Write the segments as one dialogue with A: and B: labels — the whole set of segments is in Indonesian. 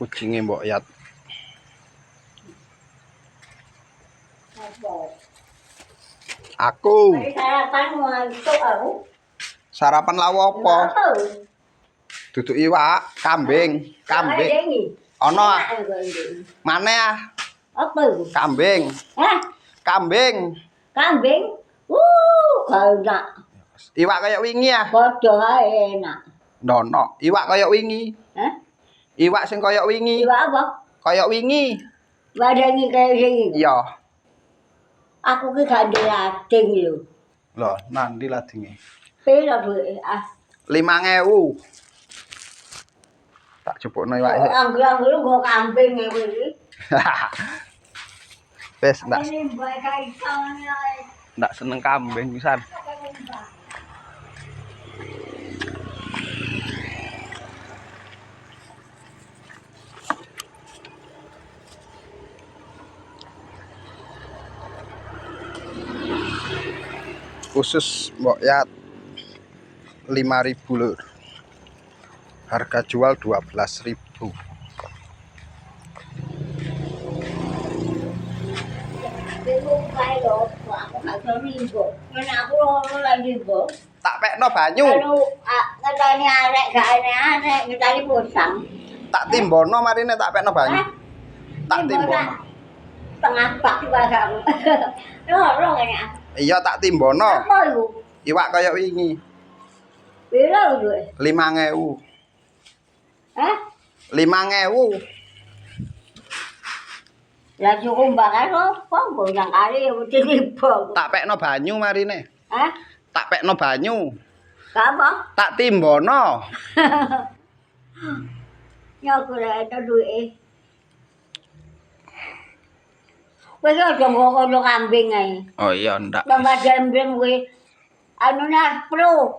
A: kucinge mbok Yat. Aku. Sarapan lawa apa? Duduk iwak, kambing. Ono. Mana ah?
B: Apa?
A: Kambing.
B: Hah?
A: Kambing.
B: Kambing? Enak.
A: Iwak kayak wingi ah.
B: Padha ae enak.
A: Ndono, iwak kayak wingi.
B: Hah?
A: Iwak sing kayak wingi.
B: Iwak apa?
A: Kayak wingi.
B: Wadangi kaya sing.
A: Iya.
B: Aku ki gak dilading lho.
A: Loh, nanti ladinge.
B: Piro duwe? Ah.
A: 5.000. Tak jupukno iwak iki.
B: Anggur-anggur nggo kambing iki.
A: Wes, ndak seneng kambing pisan. Khusus mbok Yat 5.000 lur. Harga jual 12.000. Tak pekno banyu.
B: Ngetani arek gak arek ngetani posang.
A: Tak timbono marine tak pekno banyu. Tak timbono.
B: Tengah bak bagang. Loro ngene.
A: Iya tak timbono.
B: Apa iku?
A: Iwak kaya wingi.
B: Piro duwe?
A: 5.000.
B: Hah?
A: 5.000.
B: Lah cukup bakal apa? Nggo nang kali mesti tiba.
A: Tak pekno banyu marine.
B: Hah?
A: Tak pekno banyu.
B: Gak apa?
A: Tak timbono.
B: Ya kira itu duwe. Wis aja ngono kambing ae.
A: Oh iya ndak.
B: Tambah jambing kuwi anune pro.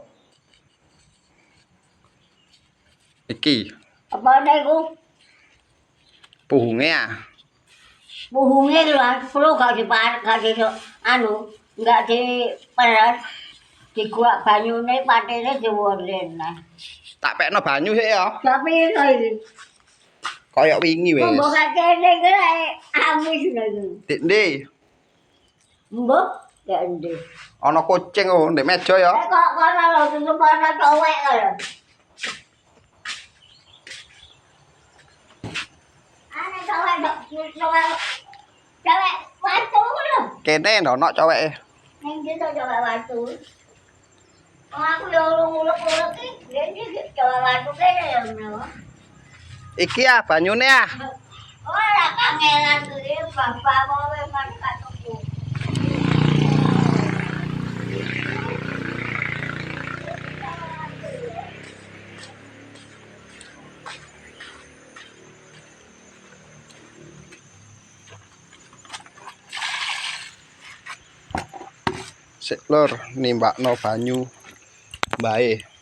A: Iki
B: Apa iku?
A: puhunge ah.
B: Puhunge lho, pro gak anu, enggak diperes. Diguak banyune patine diwolen.
A: Tak pekno banyu sik ya.
B: Tapi iki
A: Kaya wingi wis.
B: mbok kene kene amis lho.
A: Dik ndi?
B: Mbok gak ndi.
A: Ana kucing oh ndek meja ya.
B: Kok kono lho tutup ana cowek lho. Ana cowek cowek watu lho.
A: Kene ndono coweke.
B: Ning kita cowek watu. Aku yo uluk-uluk iki, iki cowek watu kene lho.
A: Iki ah banyune ah.
B: Ora kangelan kuwi bapak kowe kan gak tuku.
A: Sik lur nimbakno banyu bae.